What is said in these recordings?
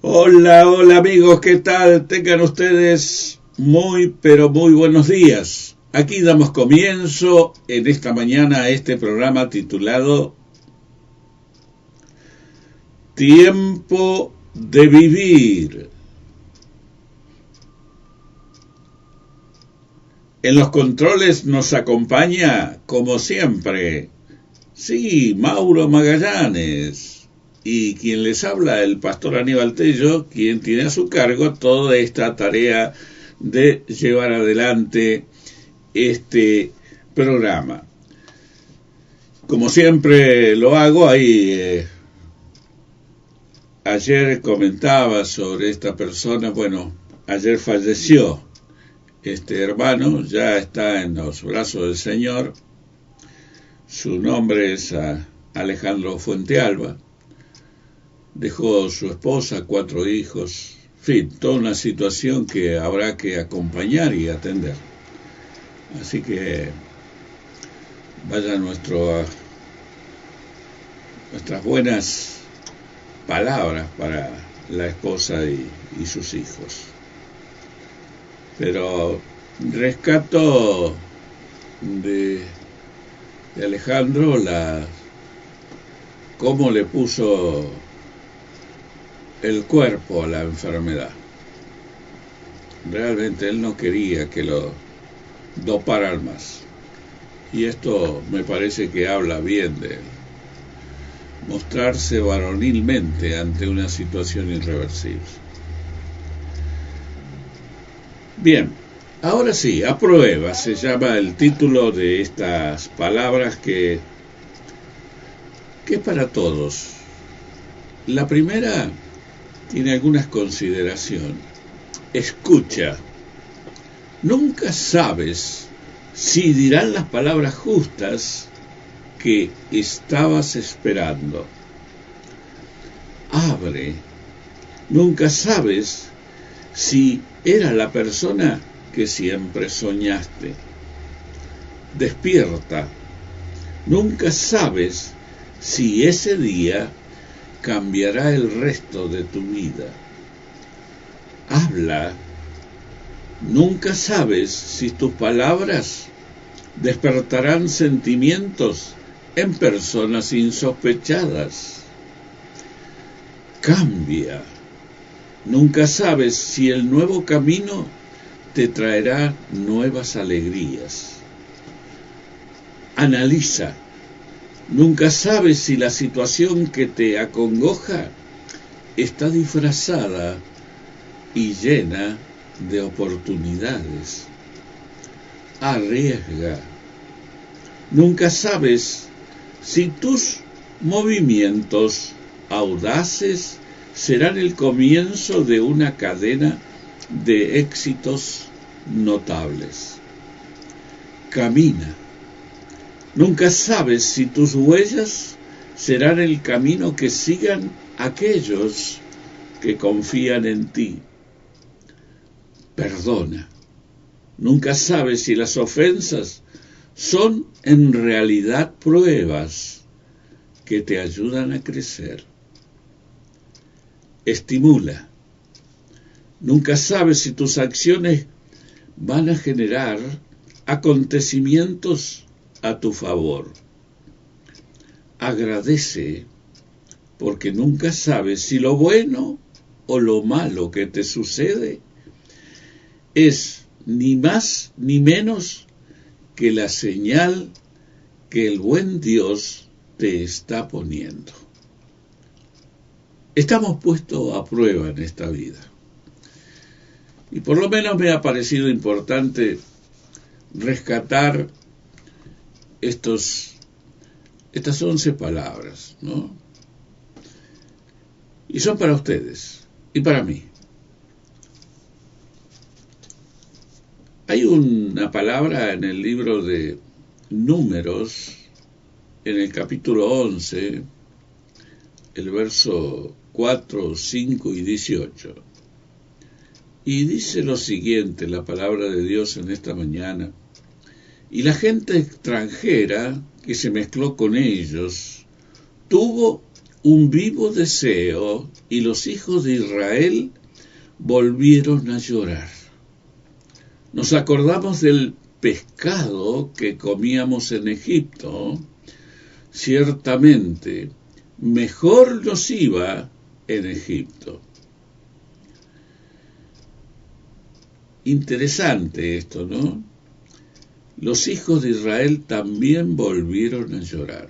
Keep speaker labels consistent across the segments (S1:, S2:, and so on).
S1: Hola, hola amigos, ¿qué tal? Tengan ustedes pero muy buenos días. Aquí damos comienzo en esta mañana a este programa titulado Tiempo de Vivir. En los controles nos acompaña, como siempre, sí, Mauro Magallanes. Y quien les habla, el pastor Aníbal Tello, quien tiene a su cargo toda esta tarea de llevar adelante este programa. Como siempre lo hago, ayer comentaba sobre esta persona, ayer falleció este hermano, ya está en los brazos del Señor. Su nombre es Alejandro Fuentealba. Dejó su esposa, 4 hijos, en fin, toda una situación que habrá que acompañar y atender. Así que vaya nuestras buenas palabras para la esposa y sus hijos. Pero rescato de Alejandro cómo le puso el cuerpo a la enfermedad. Realmente él no quería que lo doparan más. Y esto me parece que habla bien de él. Mostrarse varonilmente ante una situación irreversible. Bien, ahora sí, a prueba se llama el título de estas palabras que es para todos. La primera tiene algunas consideraciones. Escucha. Nunca sabes si dirán las palabras justas que estabas esperando. Abre. Nunca sabes si era la persona que siempre soñaste. Despierta. Nunca sabes si ese día cambiará el resto de tu vida. Habla. Nunca sabes si tus palabras despertarán sentimientos en personas insospechadas. Cambia. Nunca sabes si el nuevo camino te traerá nuevas alegrías. Analiza. Nunca sabes si la situación que te acongoja está disfrazada y llena de oportunidades. Arriesga. Nunca sabes si tus movimientos audaces serán el comienzo de una cadena de éxitos notables. Camina. Nunca sabes si tus huellas serán el camino que sigan aquellos que confían en ti. Perdona. Nunca sabes si las ofensas son en realidad pruebas que te ayudan a crecer. Estimula. Nunca sabes si tus acciones van a generar acontecimientos a tu favor. Agradece, porque nunca sabes si lo bueno o lo malo que te sucede es ni más ni menos que la señal que el buen Dios te está poniendo. Estamos puestos a prueba en esta vida. Y por lo menos me ha parecido importante rescatar estas 11 palabras, ¿no? Y son para ustedes y para mí. Hay una palabra en el libro de Números, en el capítulo 11, el verso 4, 5 y 18. Y dice lo siguiente, la palabra de Dios en esta mañana: y la gente extranjera que se mezcló con ellos tuvo un vivo deseo, y los hijos de Israel volvieron a llorar. Nos acordamos del pescado que comíamos en Egipto. Ciertamente, mejor nos iba en Egipto. Interesante esto, ¿no? Los hijos de Israel también volvieron a llorar.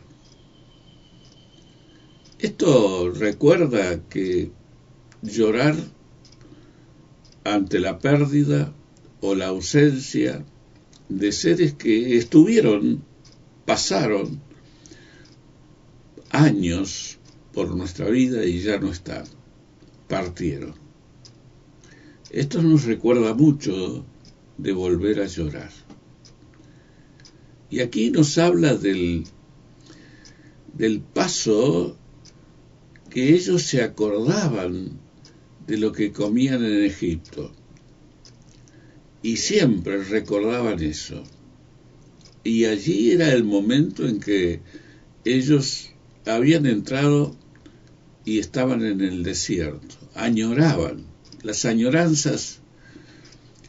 S1: Esto recuerda que llorar ante la pérdida o la ausencia de seres que pasaron años por nuestra vida y ya no están, partieron. Esto nos recuerda mucho de volver a llorar. Y aquí nos habla del paso que ellos se acordaban de lo que comían en Egipto. Y siempre recordaban eso. Y allí era el momento en que ellos habían entrado y estaban en el desierto. Añoraban. Las añoranzas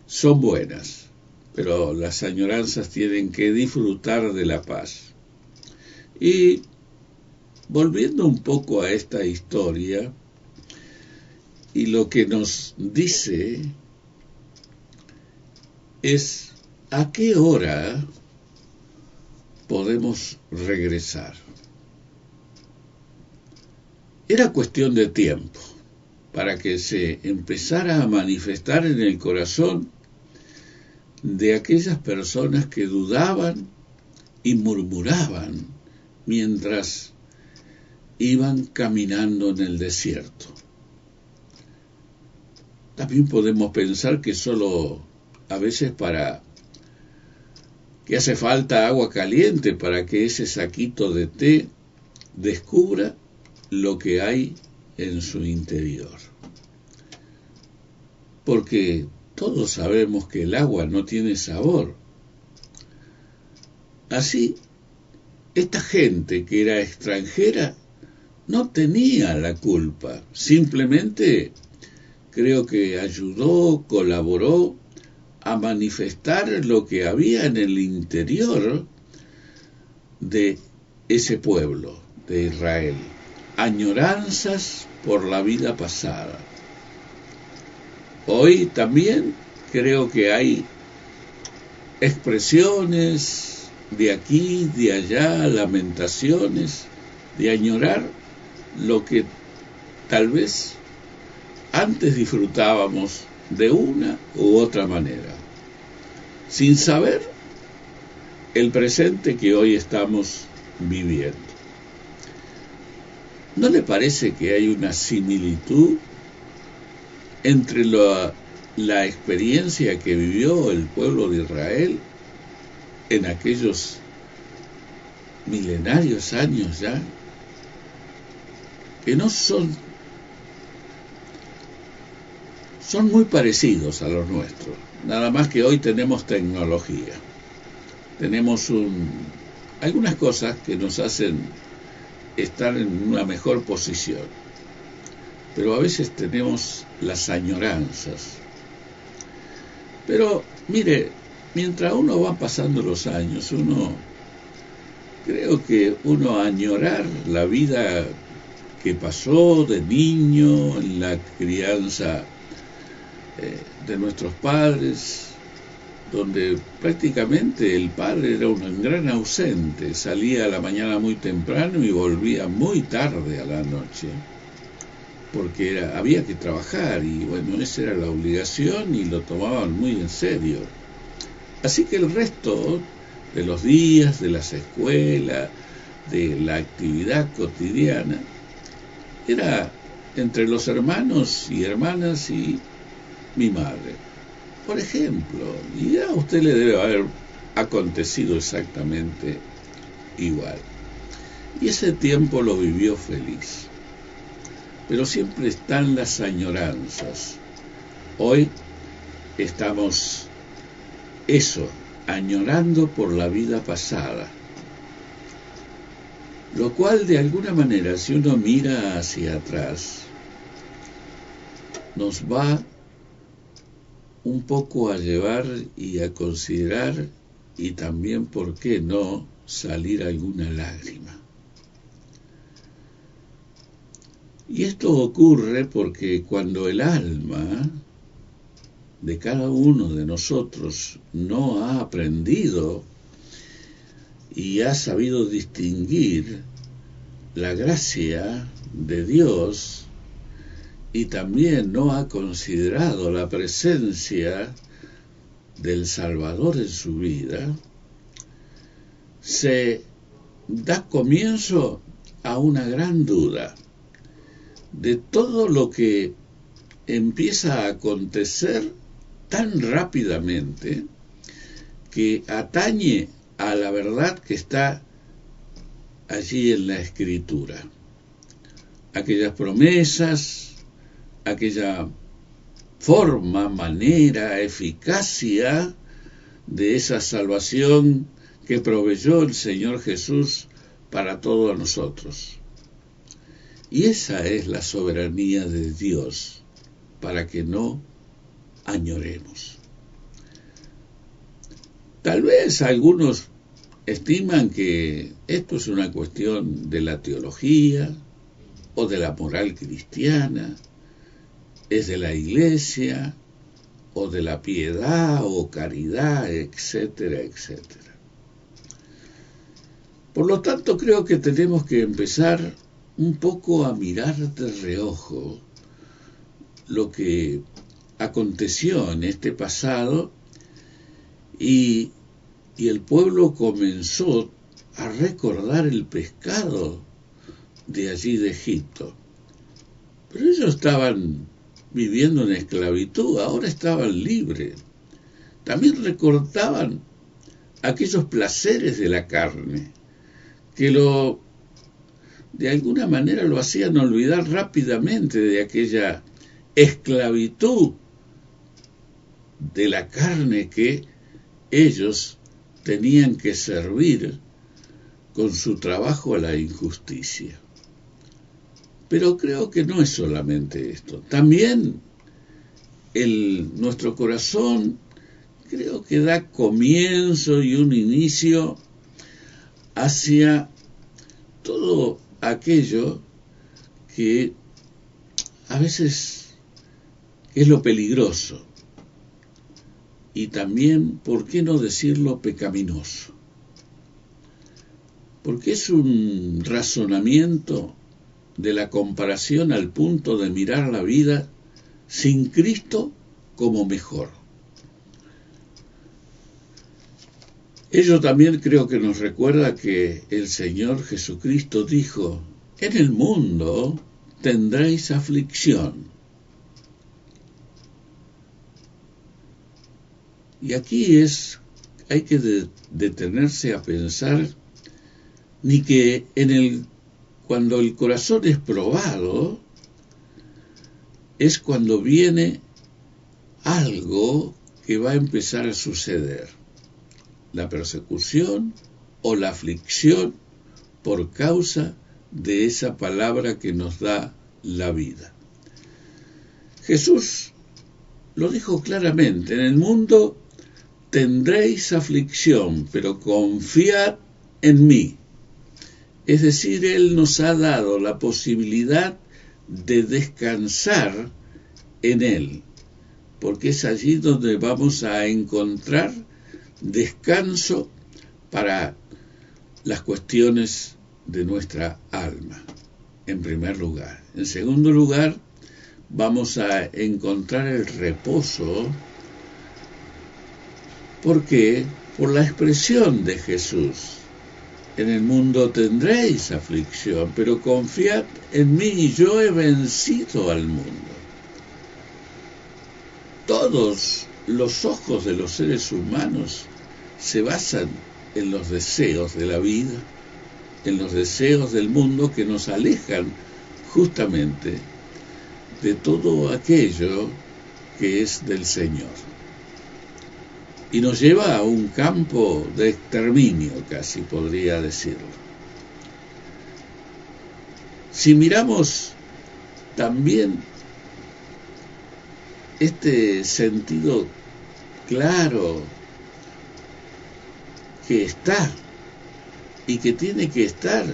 S1: son buenas, pero las añoranzas tienen que disfrutar de la paz. Y volviendo un poco a esta historia, y lo que nos dice es a qué hora podemos regresar. Era cuestión de tiempo para que se empezara a manifestar en el corazón de aquellas personas que dudaban y murmuraban mientras iban caminando en el desierto. También podemos pensar que solo a veces que hace falta agua caliente para que ese saquito de té descubra lo que hay en su interior. Porque todos sabemos que el agua no tiene sabor. Así, esta gente que era extranjera no tenía la culpa, simplemente creo que ayudó, colaboró a manifestar lo que había en el interior de ese pueblo de Israel. Añoranzas por la vida pasada. Hoy también creo que hay expresiones de aquí, de allá, lamentaciones, de añorar lo que tal vez antes disfrutábamos de una u otra manera, sin saber el presente que hoy estamos viviendo. ¿No le parece que hay una similitud entre la experiencia que vivió el pueblo de Israel en aquellos milenarios años ya, que no son muy parecidos a los nuestros, nada más que hoy tenemos tecnología, tenemos algunas cosas que nos hacen estar en una mejor posición, pero a veces tenemos las añoranzas. Pero mire, mientras uno va pasando los años, creo que uno añorar la vida que pasó de niño, en la crianza de nuestros padres, donde prácticamente el padre era un gran ausente, salía a la mañana muy temprano y volvía muy tarde a la noche, porque había que trabajar y bueno, esa era la obligación y lo tomaban muy en serio. Así que el resto de los días, de las escuelas, de la actividad cotidiana, era entre los hermanos y hermanas y mi madre, por ejemplo, y a usted le debe haber acontecido exactamente igual. Y ese tiempo lo vivió feliz. Pero siempre están las añoranzas. Hoy estamos añorando por la vida pasada. Lo cual, de alguna manera, si uno mira hacia atrás, nos va un poco a llevar y a considerar, y también, ¿por qué no?, salir alguna lágrima. Y esto ocurre porque cuando el alma de cada uno de nosotros no ha aprendido y ha sabido distinguir la gracia de Dios, y también no ha considerado la presencia del Salvador en su vida, se da comienzo a una gran duda de todo lo que empieza a acontecer tan rápidamente que atañe a la verdad que está allí en la Escritura. Aquellas promesas, aquella forma, manera, eficacia de esa salvación que proveyó el Señor Jesús para todos nosotros. Y esa es la soberanía de Dios, para que no añoremos. Tal vez algunos estiman que esto es una cuestión de la teología o de la moral cristiana, es de la iglesia o de la piedad o caridad, etcétera, etcétera. Por lo tanto, creo que tenemos que empezar un poco a mirar de reojo lo que aconteció en este pasado, y el pueblo comenzó a recordar el pecado de allí de Egipto. Pero ellos estaban viviendo en esclavitud, ahora estaban libres. También recordaban aquellos placeres de la carne, que de alguna manera lo hacían olvidar rápidamente de aquella esclavitud de la carne que ellos tenían que servir con su trabajo a la injusticia. Pero creo que no es solamente esto. También nuestro corazón creo que da comienzo y un inicio hacia todo aquello que a veces es lo peligroso, y también, ¿por qué no decirlo, pecaminoso? Porque es un razonamiento de la comparación al punto de mirar la vida sin Cristo como mejor. Ello también creo que nos recuerda que el Señor Jesucristo dijo: en el mundo tendréis aflicción. Y aquí hay que detenerse a pensar, ni que cuando el corazón es probado, es cuando viene algo que va a empezar a suceder. La persecución o la aflicción por causa de esa palabra que nos da la vida. Jesús lo dijo claramente: en el mundo tendréis aflicción, pero confiad en mí. Es decir, Él nos ha dado la posibilidad de descansar en Él, porque es allí donde vamos a encontrar descanso para las cuestiones de nuestra alma, en primer lugar. En segundo lugar, vamos a encontrar el reposo. ¿Por qué? Por la expresión de Jesús: en el mundo tendréis aflicción, pero confiad en mí, y yo he vencido al mundo. Todos los ojos de los seres humanos se basan en los deseos de la vida, en los deseos del mundo, que nos alejan justamente de todo aquello que es del Señor. y nos lleva a un campo de exterminio, casi podría decirlo. Si miramos también este sentido claro que está y que tiene que estar,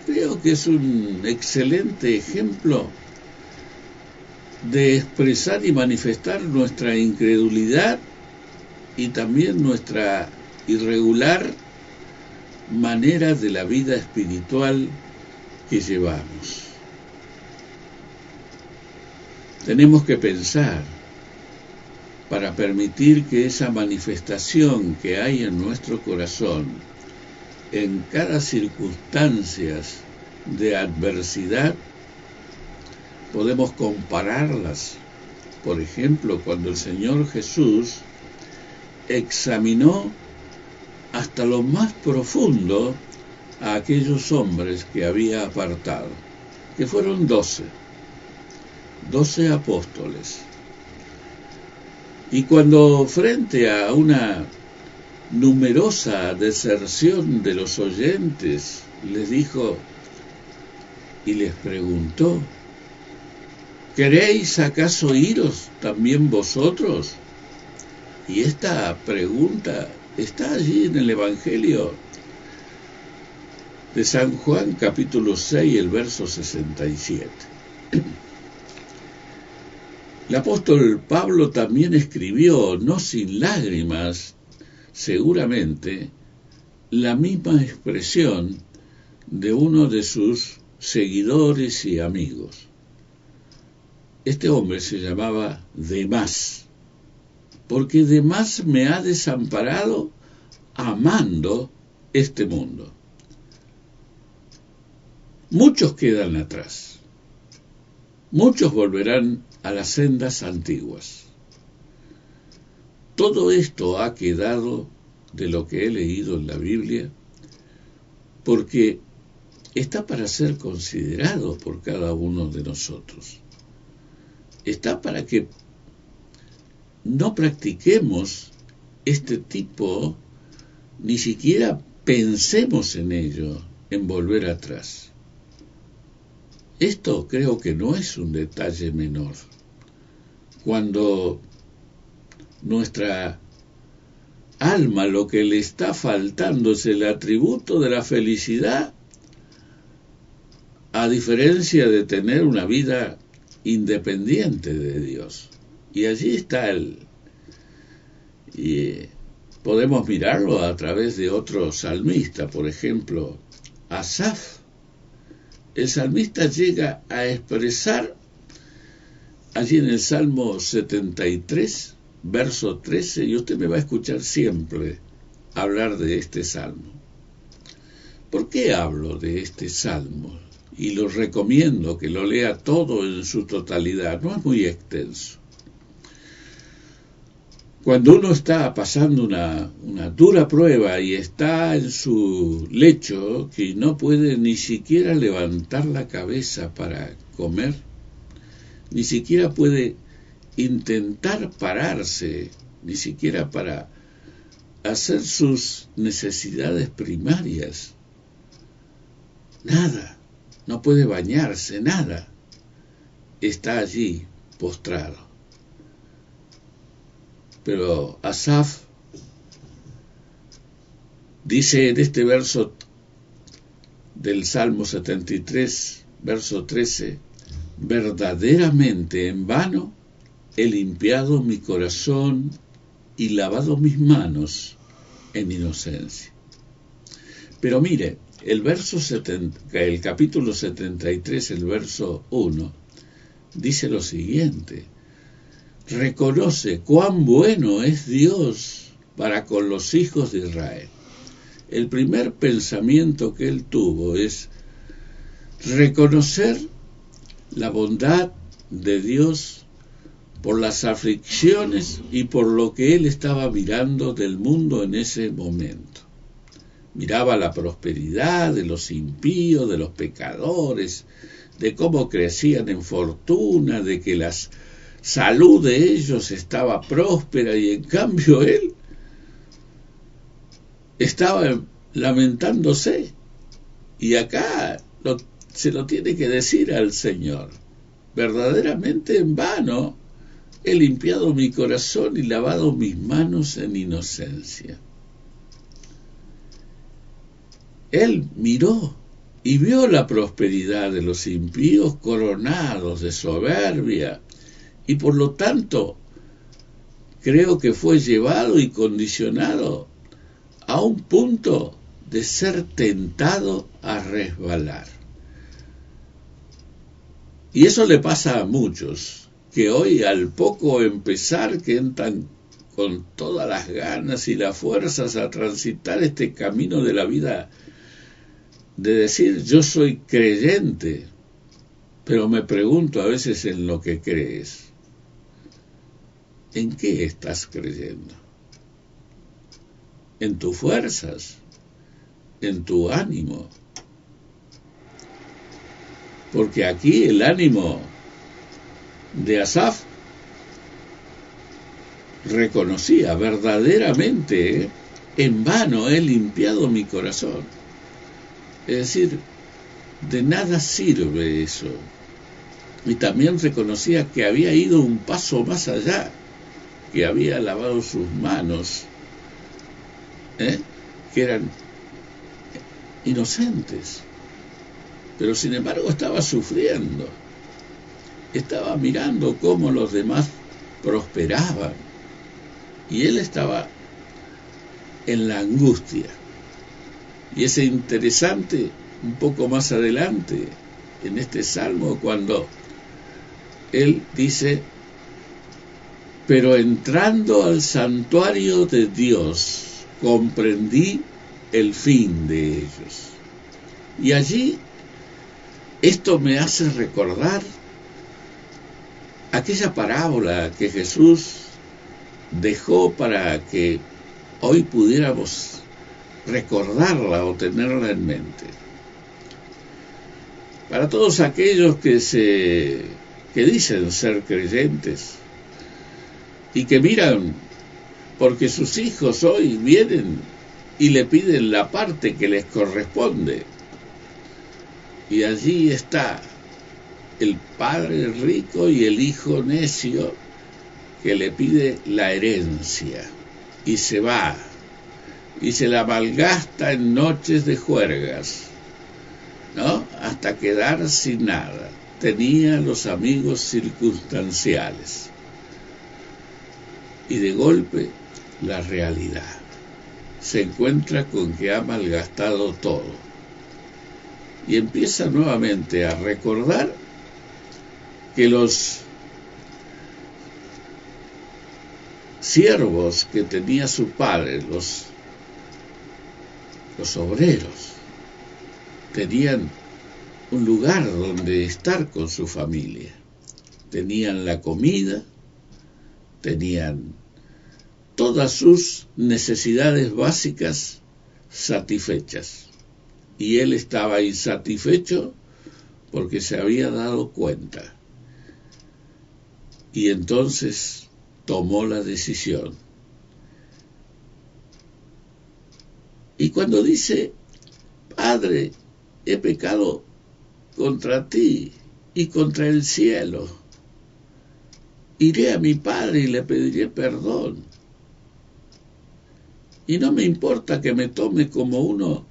S1: creo que es un excelente ejemplo de expresar y manifestar nuestra incredulidad y también nuestra irregular manera de la vida espiritual que llevamos. Tenemos que pensar para permitir que esa manifestación que hay en nuestro corazón en cada circunstancia de adversidad, podemos compararlas. Por ejemplo, cuando el Señor Jesús examinó hasta lo más profundo a aquellos hombres que había apartado, que fueron 12 apóstoles. Y cuando frente a una numerosa deserción de los oyentes, les dijo y les preguntó: ¿queréis acaso iros también vosotros? Y esta pregunta está allí en el Evangelio de San Juan, capítulo 6, el verso 67. El apóstol Pablo también escribió, no sin lágrimas, seguramente, la misma expresión de uno de sus seguidores y amigos. Este hombre se llamaba Demas, porque Demas me ha desamparado amando este mundo. Muchos quedan atrás, muchos volverán a las sendas antiguas. Todo esto ha quedado de lo que he leído en la Biblia, porque está para ser considerado por cada uno de nosotros. Está para que no practiquemos este tipo, ni siquiera pensemos en ello, en volver atrás. Esto creo que no es un detalle menor. Cuando nuestra alma lo que le está faltando es el atributo de la felicidad, a diferencia de tener una vida independiente de Dios. Y allí está y podemos mirarlo a través de otro salmista, por ejemplo, Asaf. El salmista llega a expresar allí en el Salmo 73, verso 13, y usted me va a escuchar siempre hablar de este salmo. ¿Por qué hablo de este salmo? Y lo recomiendo que lo lea todo en su totalidad, no es muy extenso. Cuando uno está pasando una dura prueba y está en su lecho, que no puede ni siquiera levantar la cabeza para comer, ni siquiera puede intentar pararse, ni siquiera para hacer sus necesidades primarias, nada, no puede bañarse, nada, está allí postrado. Pero Asaf dice en este verso del Salmo 73, verso 13, verdaderamente en vano he limpiado mi corazón y lavado mis manos en inocencia. Pero mire, el capítulo 73, el verso 1, dice lo siguiente: reconoce cuán bueno es Dios para con los hijos de Israel. El primer pensamiento que él tuvo es reconocer la bondad de Dios por las aflicciones y por lo que él estaba mirando del mundo en ese momento. Miraba la prosperidad de los impíos, de los pecadores, de cómo crecían en fortuna, de que las salud de ellos estaba próspera y en cambio él estaba lamentándose. Y acá se lo tiene que decir al Señor. Verdaderamente en vano he limpiado mi corazón y lavado mis manos en inocencia. Él miró y vio la prosperidad de los impíos coronados de soberbia, y por lo tanto creo que fue llevado y condicionado a un punto de ser tentado a resbalar. Y eso le pasa a muchos, que hoy al poco empezar que entran con todas las ganas y las fuerzas a transitar este camino de la vida, de decir yo soy creyente, pero me pregunto a veces en lo que crees. ¿En qué estás creyendo? ¿En tus fuerzas? ¿En tu ánimo? Porque aquí el ánimo de Asaf reconocía verdaderamente, en vano he limpiado mi corazón. Es decir, de nada sirve eso. Y también reconocía que había ido un paso más allá, que había lavado sus manos, que eran inocentes. Pero sin embargo estaba sufriendo, estaba mirando cómo los demás prosperaban, y él estaba en la angustia. Y es interesante un poco más adelante en este salmo cuando él dice: pero entrando al santuario de Dios comprendí el fin de ellos. Y allí esto me hace recordar aquella parábola que Jesús dejó para que hoy pudiéramos recordarla o tenerla en mente. Para todos aquellos que dicen ser creyentes y que miran porque sus hijos hoy vienen y le piden la parte que les corresponde, y allí está el padre rico y el hijo necio que le pide la herencia y se va y se la malgasta en noches de juergas, ¿no? Hasta quedar sin nada. Tenía los amigos circunstanciales. Y de golpe la realidad. Se encuentra con que ha malgastado todo. Y empieza nuevamente a recordar que los siervos que tenía su padre, los obreros, tenían un lugar donde estar con su familia. Tenían la comida, tenían todas sus necesidades básicas satisfechas. Y él estaba insatisfecho porque se había dado cuenta. Y entonces tomó la decisión. Y cuando dice: Padre, he pecado contra ti y contra el cielo, iré a mi padre y le pediré perdón. Y no me importa que me tome como uno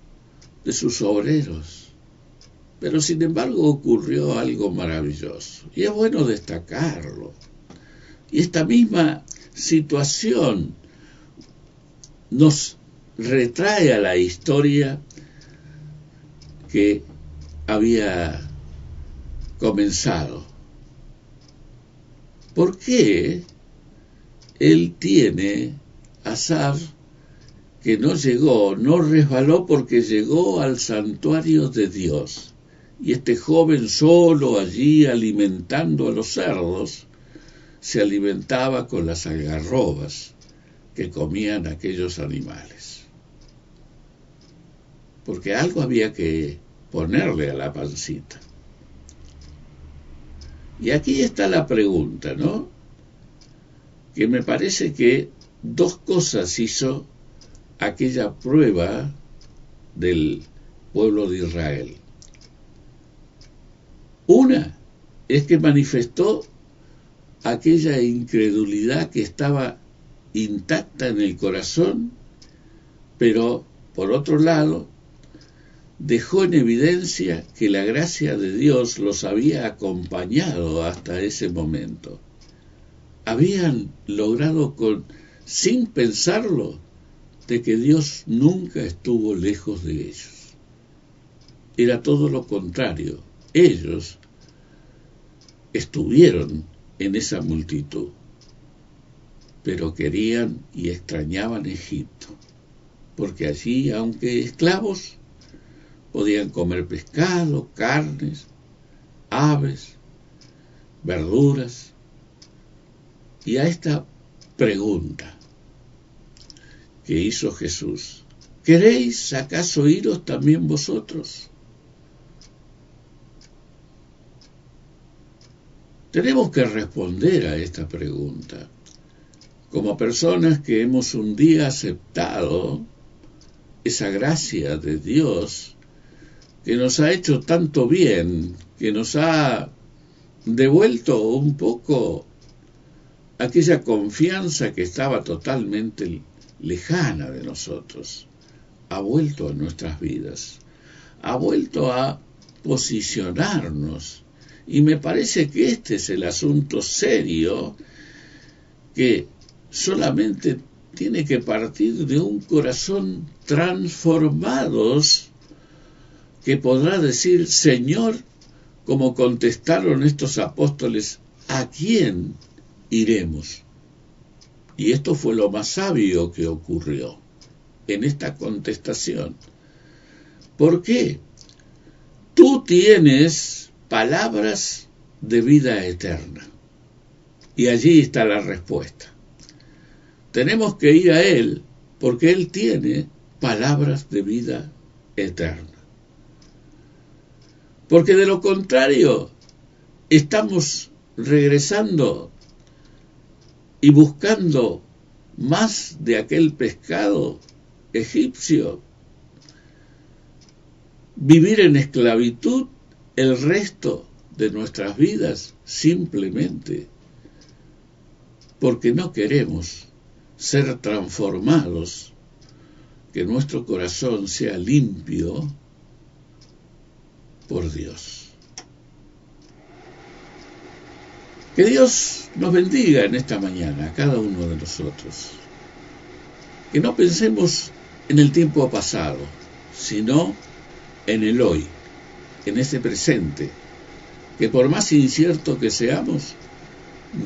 S1: de sus obreros. Pero sin embargo ocurrió algo maravilloso, y es bueno destacarlo. Y esta misma situación nos retrae a la historia que había comenzado. ¿Por qué él tiene, Asaf, que no llegó, no resbaló porque llegó al santuario de Dios? Y este joven solo allí alimentando a los cerdos, se alimentaba con las algarrobas que comían aquellos animales. Porque algo había que ponerle a la pancita. Y aquí está la pregunta, ¿no? que me parece que dos cosas hizo aquella prueba del pueblo de Israel. Una es que manifestó aquella incredulidad que estaba intacta en el corazón, pero por otro lado dejó en evidencia que la gracia de Dios los había acompañado hasta ese momento. Habían logrado sin pensarlo, de que Dios nunca estuvo lejos de ellos. Era todo lo contrario. Ellos estuvieron en esa multitud, pero querían y extrañaban Egipto, porque allí, aunque esclavos, podían comer pescado, carnes, aves, verduras. Y a esta pregunta que hizo Jesús, ¿queréis acaso iros también vosotros? Tenemos que responder a esta pregunta como personas que hemos un día aceptado esa gracia de Dios que nos ha hecho tanto bien, que nos ha devuelto un poco aquella confianza que estaba totalmente lejana de nosotros. Ha vuelto a nuestras vidas, ha vuelto a posicionarnos, y me parece que este es el asunto serio que solamente tiene que partir de un corazón transformados que podrá decir, Señor, como contestaron estos apóstoles, ¿a quién iremos? Y esto fue lo más sabio que ocurrió en esta contestación. ¿Por qué? Tú tienes palabras de vida eterna. Y allí está la respuesta. Tenemos que ir a Él porque Él tiene palabras de vida eterna. Porque de lo contrario, estamos regresando y buscando más de aquel pescado egipcio, vivir en esclavitud el resto de nuestras vidas simplemente porque no queremos ser transformados, que nuestro corazón sea limpio por Dios. Que Dios nos bendiga en esta mañana, a cada uno de nosotros. Que no pensemos en el tiempo pasado, sino en el hoy, en ese presente, que por más incierto que seamos,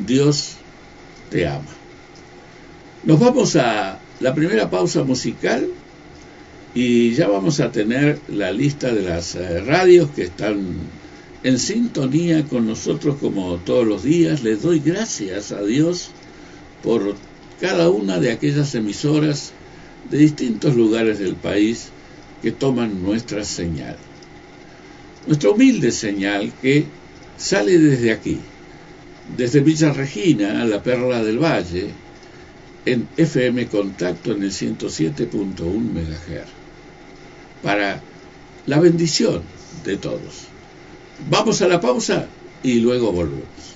S1: Dios te ama. Nos vamos a la primera pausa musical y ya vamos a tener la lista de las radios que están en sintonía con nosotros como todos los días. Les doy gracias a Dios por cada una de aquellas emisoras de distintos lugares del país que toman nuestra señal. Nuestra humilde señal que sale desde aquí, desde Villa Regina, la Perla del Valle, en FM Contacto en el 107.1 MHz, para la bendición de todos. Vamos a la pausa y luego volvemos.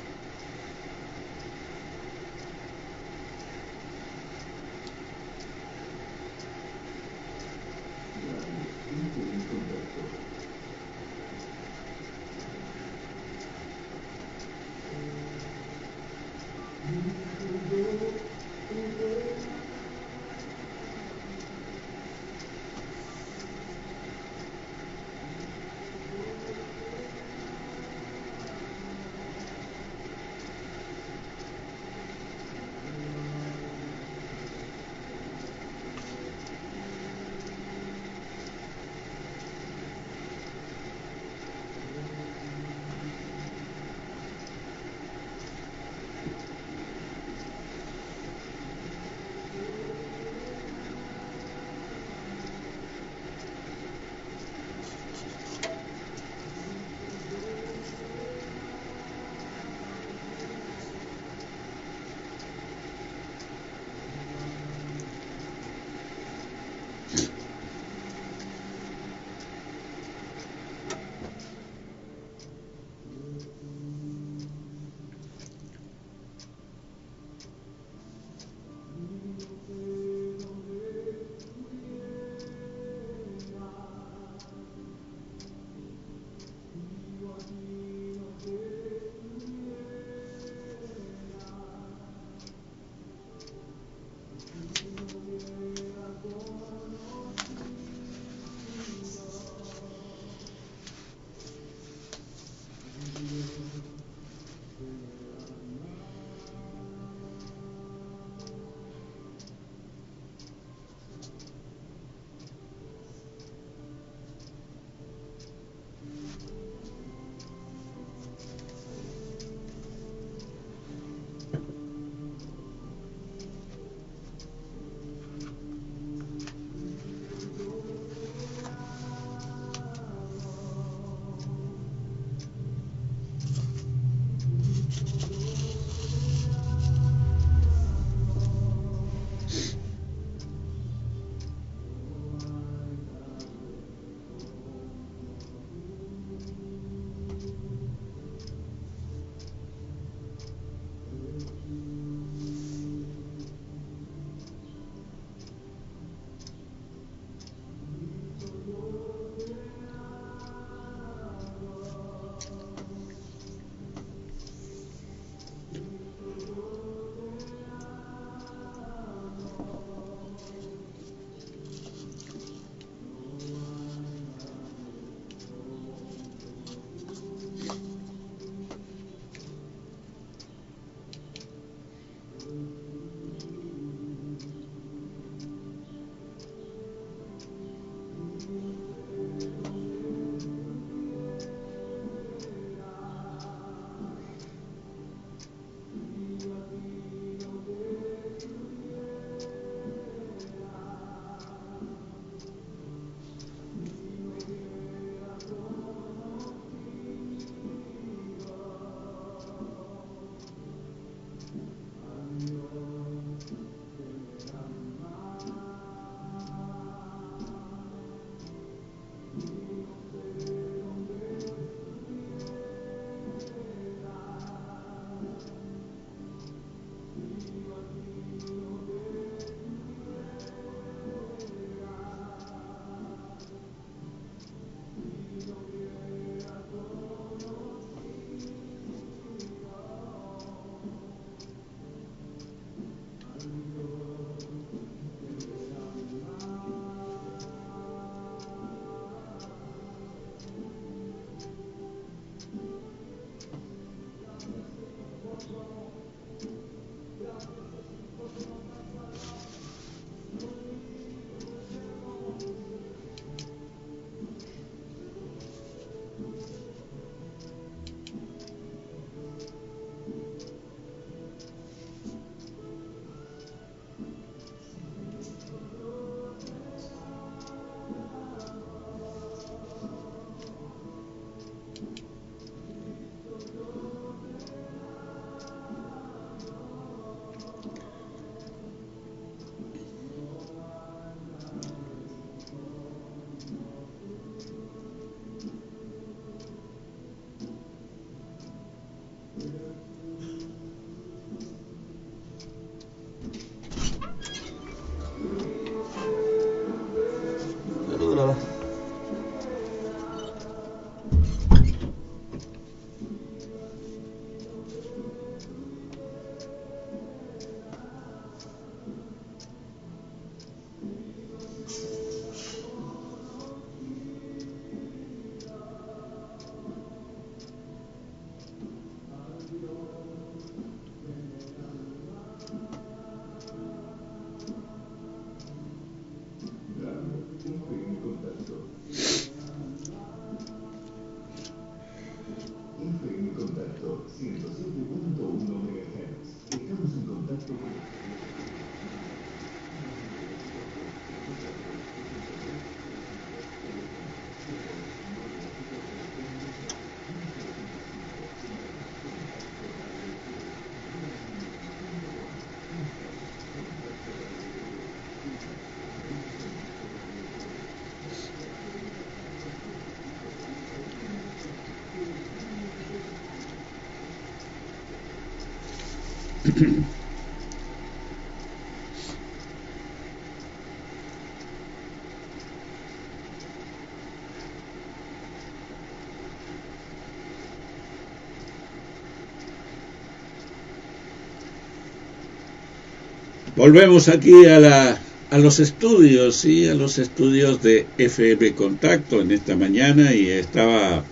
S1: Volvemos aquí a los estudios, ¿sí? A los estudios de FM Contacto en esta mañana, y estaba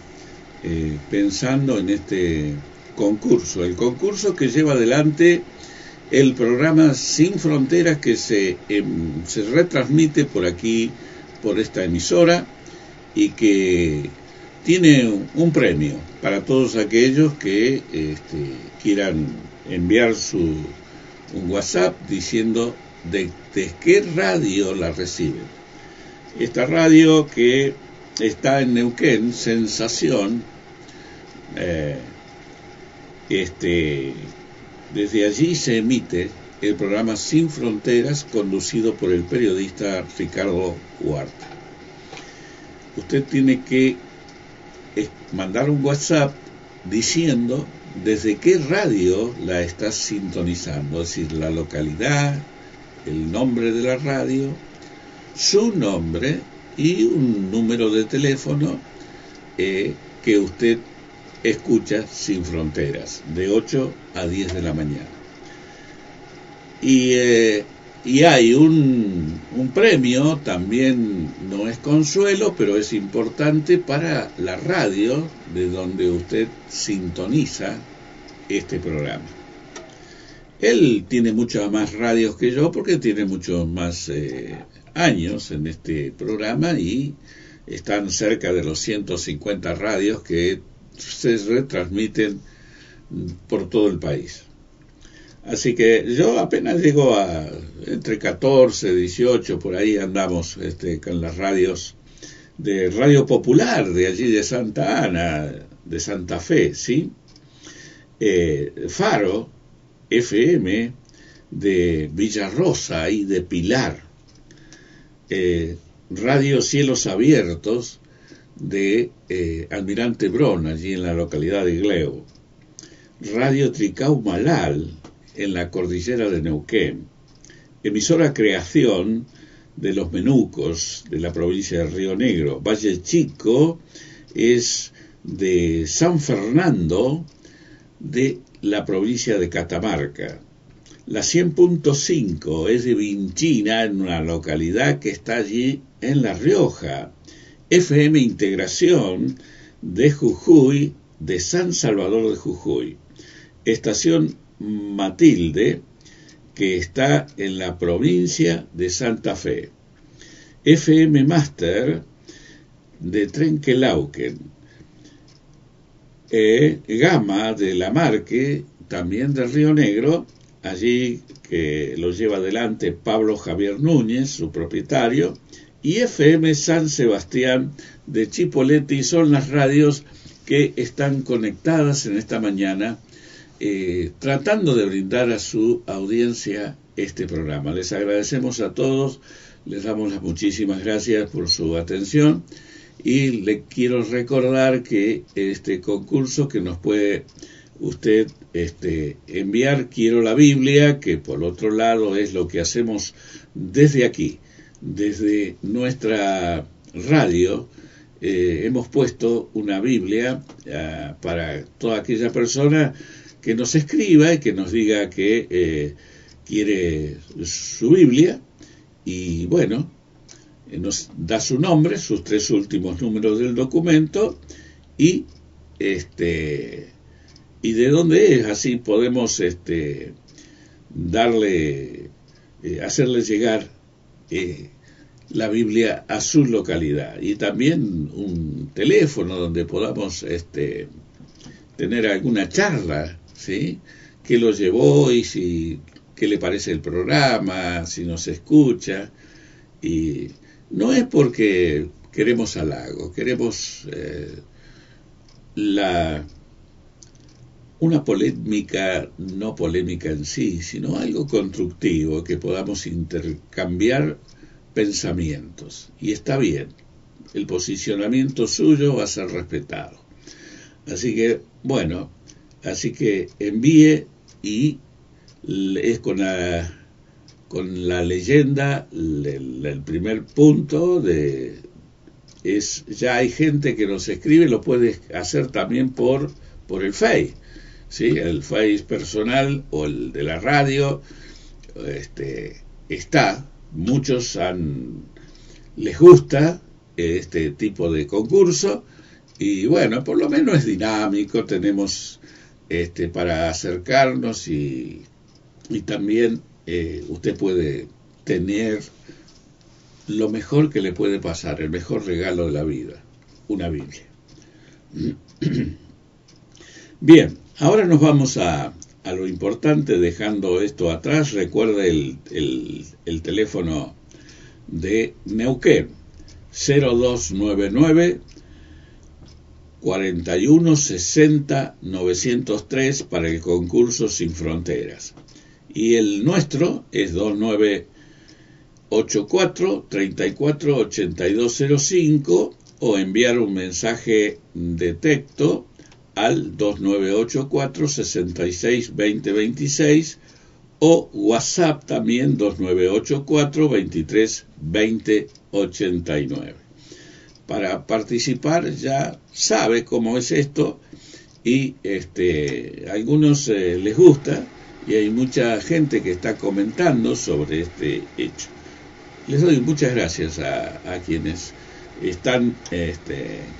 S1: pensando en este concurso, el concurso que lleva adelante el programa Sin Fronteras, que se retransmite por aquí, por esta emisora, y que tiene un premio para todos aquellos que quieran enviar un WhatsApp diciendo de qué radio la reciben. Esta radio que está en Neuquén, Sensación, desde allí se emite el programa Sin Fronteras, conducido por el periodista Ricardo Huerta. Usted tiene que mandar un WhatsApp diciendo desde qué radio la está sintonizando, es decir, la localidad, el nombre de la radio, su nombre y un número de teléfono que usted escucha Sin Fronteras, de 8 a 10 de la mañana. Y hay un premio, también no es consuelo, pero es importante para la radio de donde usted sintoniza este programa. Él tiene muchas más radios que yo, porque tiene muchos más años en este programa, y están cerca de los 150 radios que se retransmiten por todo el país. Así que yo apenas llego a entre 14, 18, por ahí andamos con las radios de Radio Popular de allí de Santa Ana, de Santa Fe, ¿sí? Faro FM de Villarrosa y de Pilar, Radio Cielos Abiertos de Almirante Brón, allí en la localidad de Igleo, Radio Tricaumalal en la cordillera de Neuquén, emisora Creación de Los Menucos, de la provincia de Río Negro. Valle Chico es de San Fernando, de la provincia de Catamarca. La 100.5 es de Vinchina, en una localidad que está allí en La Rioja. FM Integración de Jujuy, de San Salvador de Jujuy. Estación Matilde, que está en la provincia de Santa Fe. FM Master de Trenquelauquen. Gama de La Marque, también de Río Negro, allí que lo lleva adelante Pablo Javier Núñez, su propietario, y FM San Sebastián de Chipoleti. Son las radios que están conectadas en esta mañana, tratando de brindar a su audiencia este programa. Les agradecemos a todos, les damos las muchísimas gracias por su atención, y le quiero recordar que este concurso que nos puede usted enviar, Quiero la Biblia, que por otro lado es lo que hacemos desde aquí, desde nuestra radio. Hemos puesto una Biblia para toda aquella persona que nos escriba y que nos diga que quiere su Biblia, y bueno, nos da su nombre, sus 3 últimos números del documento y y de dónde es. Así podemos hacerle llegar la Biblia a su localidad, y también un teléfono donde podamos tener alguna charla, ¿sí? ¿Qué lo llevó y qué le parece el programa, si nos escucha? Y no es porque queremos halago, queremos una polémica, no polémica en sí, sino algo constructivo, que podamos intercambiar pensamientos. Y está bien, el posicionamiento suyo va a ser respetado. Así que, bueno, envíe, y es con la leyenda, el primer punto ya hay gente que nos escribe, lo puede hacer también por el Face, ¿sí? El Face personal o el de la radio, muchos les gusta este tipo de concurso, y bueno, por lo menos es dinámico, tenemos para acercarnos, y también usted puede tener lo mejor que le puede pasar, el mejor regalo de la vida, una Biblia. Bien, ahora nos vamos a lo importante, dejando esto atrás. Recuerde el teléfono de Neuquén, 0299 41 60 903, para el concurso Sin Fronteras. Y el nuestro es 2984 34 8205, o enviar un mensaje de texto al 2984 66 20 26, o WhatsApp también 2984 23 20 89. Para participar ya sabe cómo es esto, y a algunos les gusta, y hay mucha gente que está comentando sobre este hecho. Les doy muchas gracias a quienes están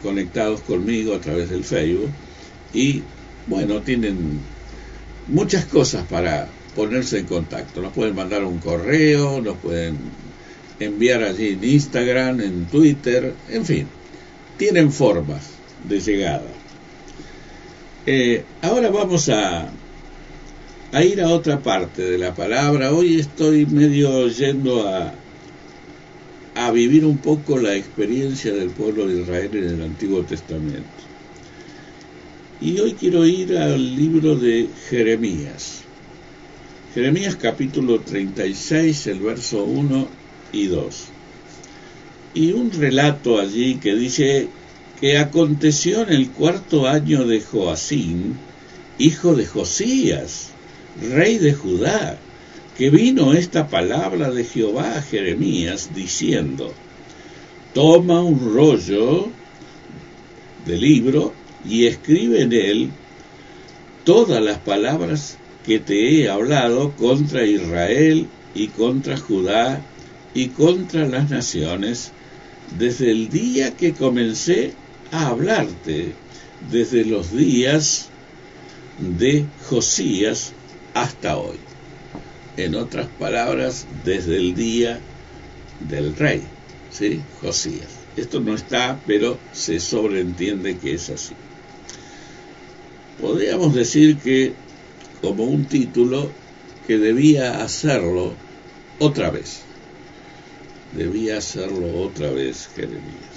S1: conectados conmigo a través del Facebook, y bueno, tienen muchas cosas para ponerse en contacto. Nos pueden mandar un correo, nos pueden enviar allí en Instagram, en Twitter, en fin, tienen formas de llegada. Ahora vamos a ir a otra parte de la palabra. Hoy estoy medio yendo a vivir un poco la experiencia del pueblo de Israel en el Antiguo Testamento. Y hoy quiero ir al libro de Jeremías. Jeremías capítulo 36, el verso 1 y 2. Y un relato allí que dice que aconteció en el 4º año de Joacim, hijo de Josías, rey de Judá, que vino esta palabra de Jehová a Jeremías, diciendo: toma un rollo de libro y escribe en él todas las palabras que te he hablado contra Israel y contra Judá y contra las naciones, desde el día que comencé a hablarte, desde los días de Josías hasta hoy. En otras palabras, desde el día del rey, ¿sí? Josías. Esto no está, pero se sobreentiende que es así. Podríamos decir que, como un título, que debía hacerlo otra vez. Debía hacerlo otra vez Jeremías.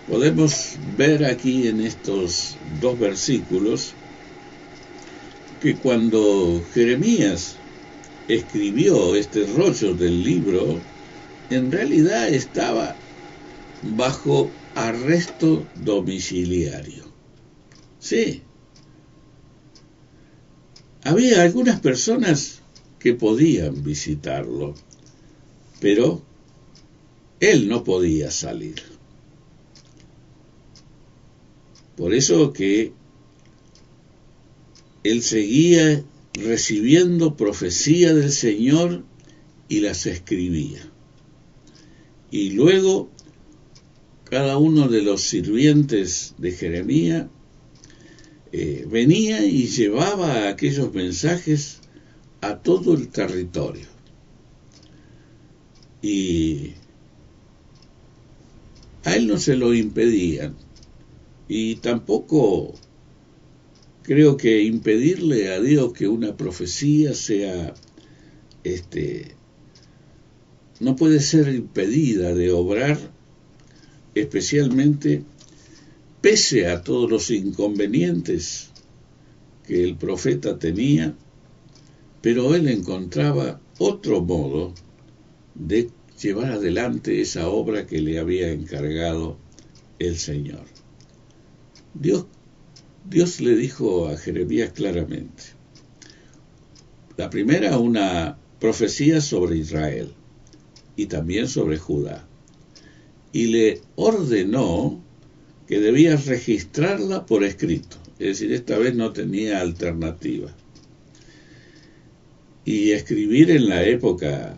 S1: Podemos ver aquí en estos dos versículos que cuando Jeremías escribió este rollo del libro, en realidad estaba bajo arresto domiciliario. Sí. Había algunas personas que podían visitarlo, pero él no podía salir. Por eso que él seguía recibiendo profecía del Señor y las escribía. Y luego cada uno de los sirvientes de Jeremías venía y llevaba aquellos mensajes a todo el territorio. Y a él no se lo impedían. Y tampoco creo que impedirle a Dios que una profecía sea, no puede ser impedida de obrar, especialmente pese a todos los inconvenientes que el profeta tenía, pero él encontraba otro modo de llevar adelante esa obra que le había encargado el Señor. Dios le dijo a Jeremías claramente, la primera, una profecía sobre Israel y también sobre Judá, y le ordenó que debía registrarla por escrito, es decir, esta vez no tenía alternativa, y escribir en la época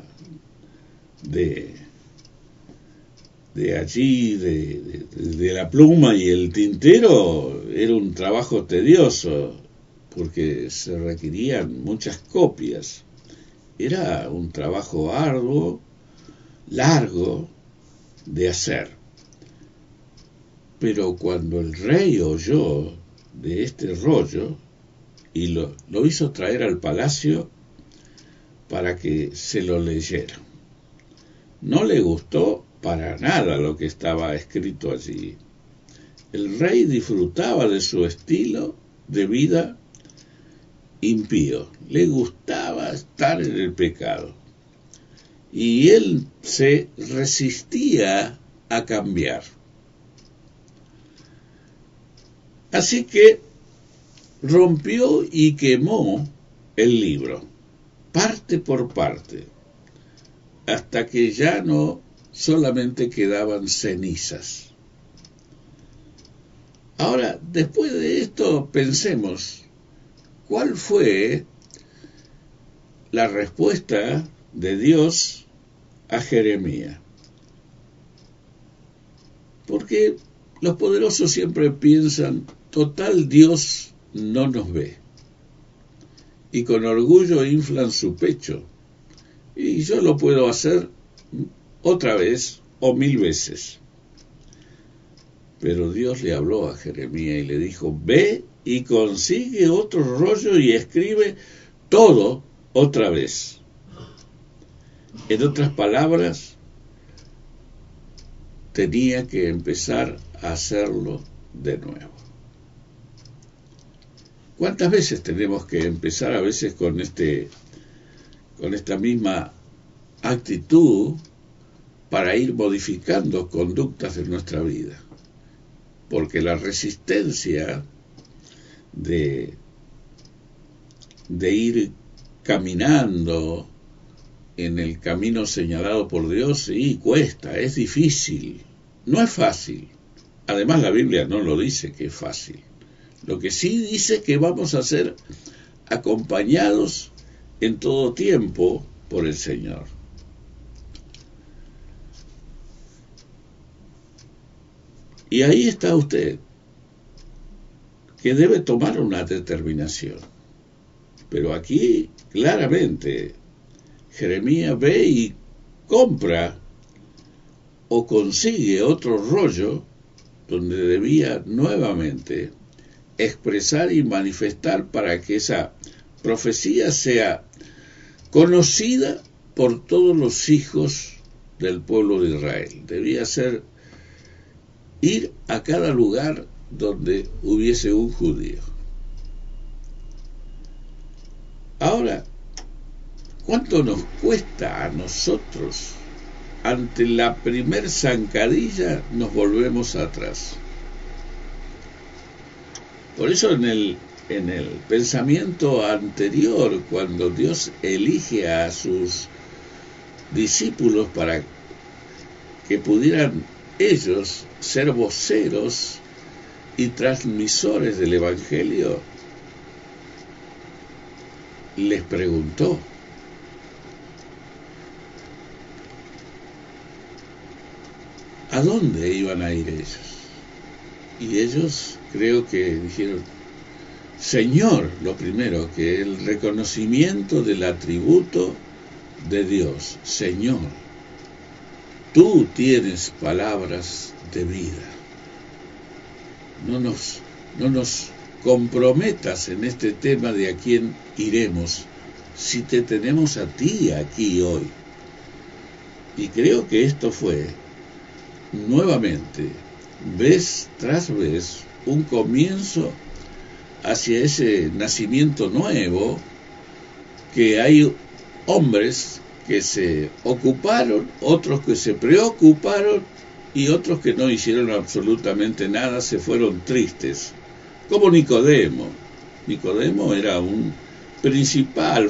S1: de allí, de la pluma y el tintero, era un trabajo tedioso, porque se requerían muchas copias. Era un trabajo arduo, largo de hacer. Pero cuando el rey oyó de este rollo, y lo hizo traer al palacio para que se lo leyera. No le gustó para nada lo que estaba escrito allí. El rey disfrutaba de su estilo de vida impío. Le gustaba estar en el pecado. Y él se resistía a cambiar. Así que rompió y quemó el libro, parte por parte, hasta que ya no solamente quedaban cenizas. Ahora, después de esto, pensemos, ¿cuál fue la respuesta de Dios a Jeremías? Porque los poderosos siempre piensan, total, Dios no nos ve. Y con orgullo inflan su pecho. Y yo lo puedo hacer otra vez o 1000 veces. Pero Dios le habló a Jeremías y le dijo, ve y consigue otro rollo y escribe todo otra vez. En otras palabras, tenía que empezar a hacerlo de nuevo. ¿Cuántas veces tenemos que empezar a veces con esta misma actitud para ir modificando conductas de nuestra vida? Porque la resistencia de ir caminando en el camino señalado por Dios, sí, cuesta, es difícil, no es fácil. Además, la Biblia no lo dice que es fácil. Lo que sí dice que vamos a ser acompañados en todo tiempo por el Señor. Y ahí está usted, que debe tomar una determinación. Pero aquí, claramente, Jeremías ve y compra o consigue otro rollo donde debía nuevamente expresar y manifestar para que esa profecía sea conocida por todos los hijos del pueblo de Israel. Debía ser ir a cada lugar donde hubiese un judío. Ahora, ¿cuánto nos cuesta a nosotros? Ante la primer zancadilla nos volvemos atrás. Por eso en el pensamiento anterior, cuando Dios elige a sus discípulos para que pudieran ellos ser voceros y transmisores del Evangelio, les preguntó: ¿a dónde iban a ir ellos? Y ellos creo que dijeron: Señor, lo primero, que el reconocimiento del atributo de Dios. Señor, tú tienes palabras de vida. No nos comprometas en este tema de a quién iremos, si te tenemos a ti aquí hoy. Y creo que esto fue nuevamente, vez tras vez, un comienzo hacia ese nacimiento nuevo, que hay hombres que se ocuparon, otros que se preocuparon y otros que no hicieron absolutamente nada, se fueron tristes, como Nicodemo. Nicodemo era un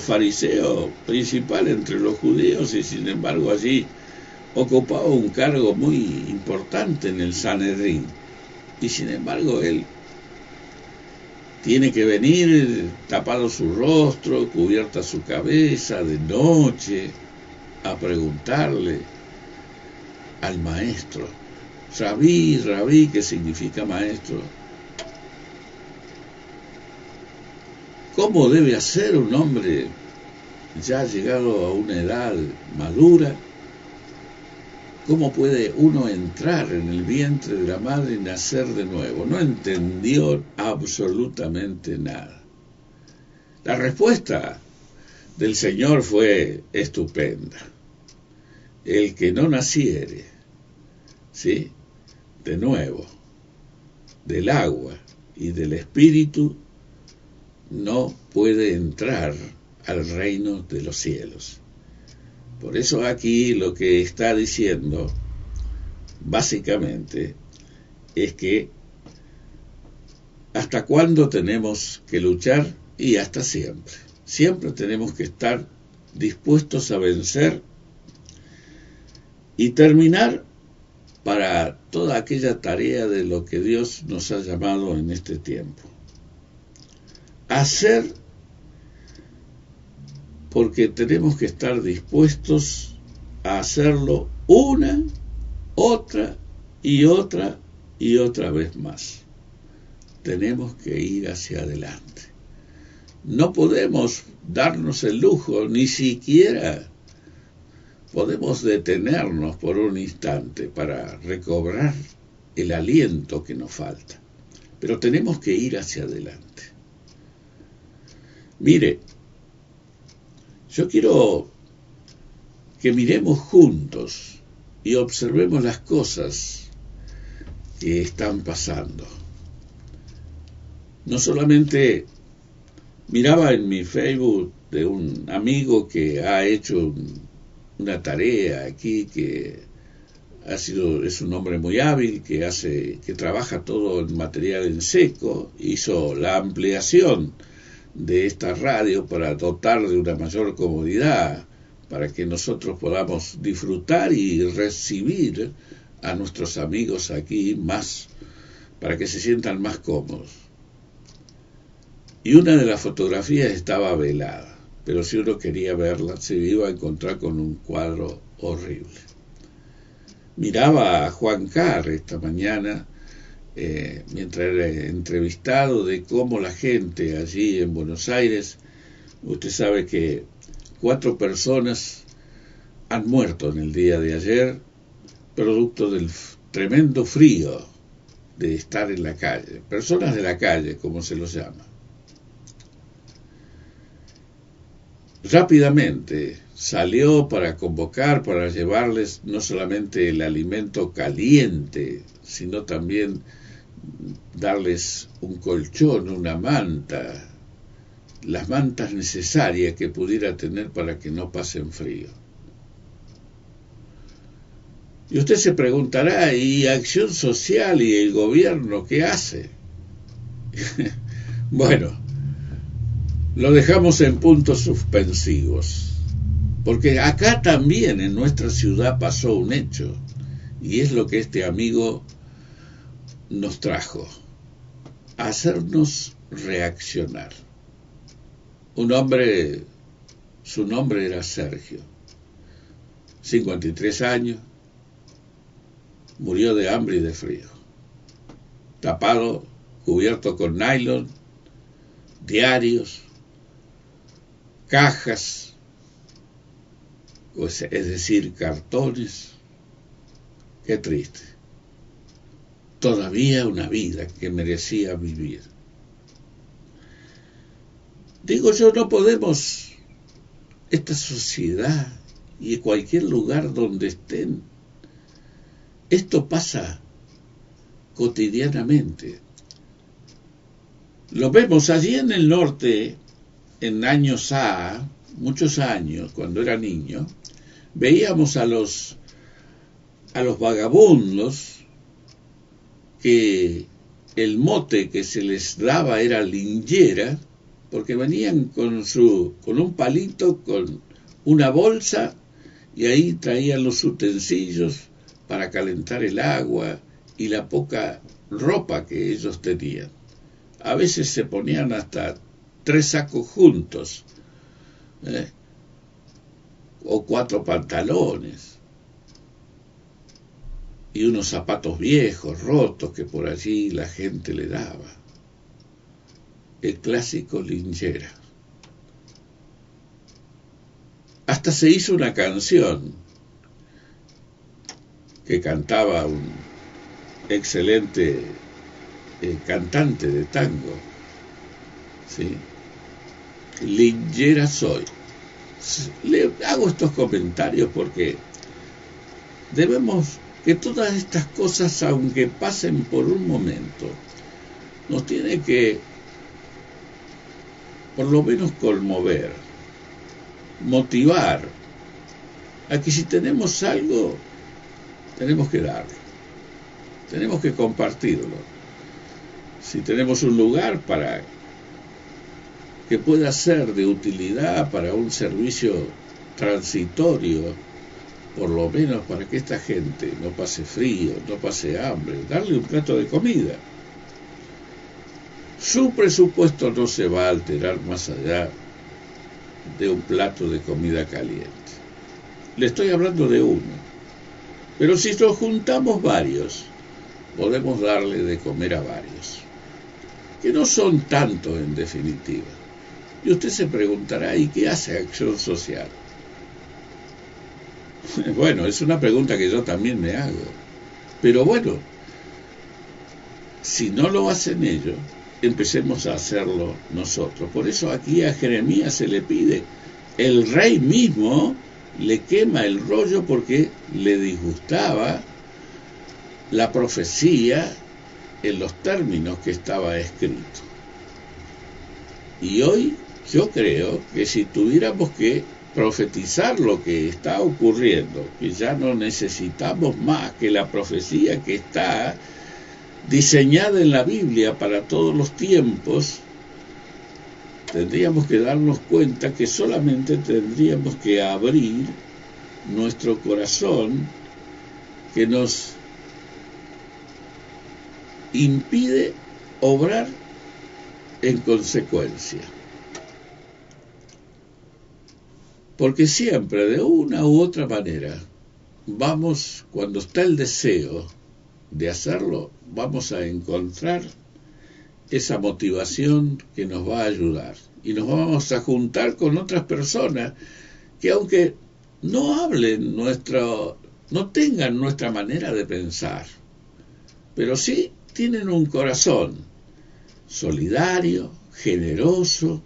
S1: fariseo principal entre los judíos, y sin embargo allí ocupaba un cargo muy importante en el Sanedrín, y sin embargo él tiene que venir tapado su rostro, cubierta su cabeza, de noche, a preguntarle al maestro: Rabí, Rabí, ¿qué significa maestro? ¿Cómo debe hacer un hombre ya llegado a una edad madura? ¿Cómo puede uno entrar en el vientre de la madre y nacer de nuevo? No entendió absolutamente nada. La respuesta del Señor fue estupenda: el que no naciere, ¿sí?, de nuevo, del agua y del Espíritu, no puede entrar al reino de los cielos. Por eso aquí lo que está diciendo básicamente es que hasta cuándo tenemos que luchar, y hasta siempre. Siempre tenemos que estar dispuestos a vencer y terminar para toda aquella tarea de lo que Dios nos ha llamado en este tiempo. Hacer, porque tenemos que estar dispuestos a hacerlo una, otra y otra y otra vez más. Tenemos que ir hacia adelante. No podemos darnos el lujo, ni siquiera podemos detenernos por un instante para recobrar el aliento que nos falta. Pero tenemos que ir hacia adelante. Mire, yo quiero que miremos juntos y observemos las cosas que están pasando. No solamente miraba en mi Facebook de un amigo que ha hecho una tarea aquí, que es un hombre muy hábil, que trabaja todo en material en seco, hizo la ampliación de esta radio para dotar de una mayor comodidad, para que nosotros podamos disfrutar y recibir a nuestros amigos aquí más, para que se sientan más cómodos. y una de las fotografías estaba velada, pero si uno quería verla se iba a encontrar con un cuadro horrible. Miraba a Juan Carr esta mañana mientras era entrevistado de cómo la gente allí en Buenos Aires, usted sabe que 4 personas han muerto en el día de ayer producto del tremendo frío de estar en la calle, personas de la calle como se los llama. Rápidamente salió para convocar, para llevarles no solamente el alimento caliente, sino también darles un colchón, una manta, las mantas necesarias que pudiera tener para que no pasen frío. Y usted se preguntará, ¿y Acción Social y el gobierno qué hace? Bueno, lo dejamos en puntos suspensivos, porque acá también en nuestra ciudad pasó un hecho, y es lo que este amigo nos trajo, hacernos reaccionar. Un hombre, su nombre era Sergio, 53 años, murió de hambre y de frío, tapado, cubierto con nylon, diarios, cajas, es decir, cartones. Qué triste. Todavía una vida que merecía vivir. Digo yo, no podemos, esta sociedad y cualquier lugar donde estén, esto pasa cotidianamente. Lo vemos allí en el norte, en años A, muchos años, cuando era niño, veíamos a los vagabundos que el mote que se les daba era linchera, porque venían con un palito, con una bolsa, y ahí traían los utensilios para calentar el agua y la poca ropa que ellos tenían. A veces se ponían hasta 3 sacos juntos, o 4 pantalones, y unos zapatos viejos, rotos, que por allí la gente le daba. El clásico linchera. Hasta se hizo una canción que cantaba un excelente cantante de tango, ¿sí? Linchera soy. Le hago estos comentarios porque debemos que todas estas cosas, aunque pasen por un momento, nos tiene que por lo menos conmover, motivar a que si tenemos algo, tenemos que darlo, tenemos que compartirlo. Si tenemos un lugar para que pueda ser de utilidad para un servicio transitorio, por lo menos para que esta gente no pase frío, no pase hambre, darle un plato de comida. Su presupuesto no se va a alterar más allá de un plato de comida caliente. Le estoy hablando de uno. Pero si nos juntamos varios, podemos darle de comer a varios, que no son tanto en definitiva. Y usted se preguntará, ¿y qué hace Acción Social? Bueno, es una pregunta que yo también me hago. Pero bueno, si no lo hacen ellos, empecemos a hacerlo nosotros. Por eso aquí a Jeremías se le pide, el rey mismo le quema el rollo porque le disgustaba la profecía en los términos que estaba escrito. Y hoy yo creo que si tuviéramos que profetizar lo que está ocurriendo, que ya no necesitamos más que la profecía que está diseñada en la Biblia para todos los tiempos, tendríamos que darnos cuenta que solamente tendríamos que abrir nuestro corazón, que nos impide obrar en consecuencia. Porque siempre, de una u otra manera, cuando está el deseo de hacerlo, vamos a encontrar esa motivación que nos va a ayudar. Y nos vamos a juntar con otras personas que, aunque no hablen no tengan nuestra manera de pensar, pero sí tienen un corazón solidario, generoso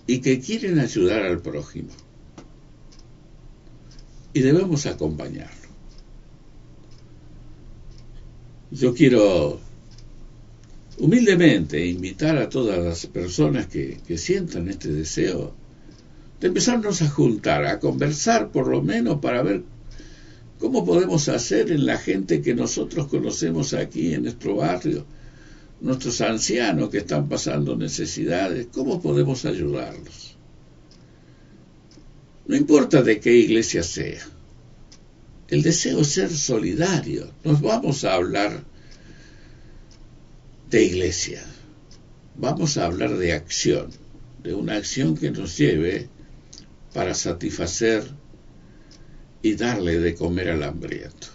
S1: y que quieren ayudar al prójimo. Y debemos acompañarlo. Yo quiero humildemente invitar a todas las personas que sientan este deseo de empezarnos a juntar, a conversar por lo menos para ver cómo podemos hacer en la gente que nosotros conocemos aquí en nuestro barrio, nuestros ancianos que están pasando necesidades, cómo podemos ayudarlos. No importa de qué iglesia sea, el deseo es ser solidario. Nos vamos a hablar de iglesia, vamos a hablar de acción, de una acción que nos lleve para satisfacer y darle de comer al hambriento.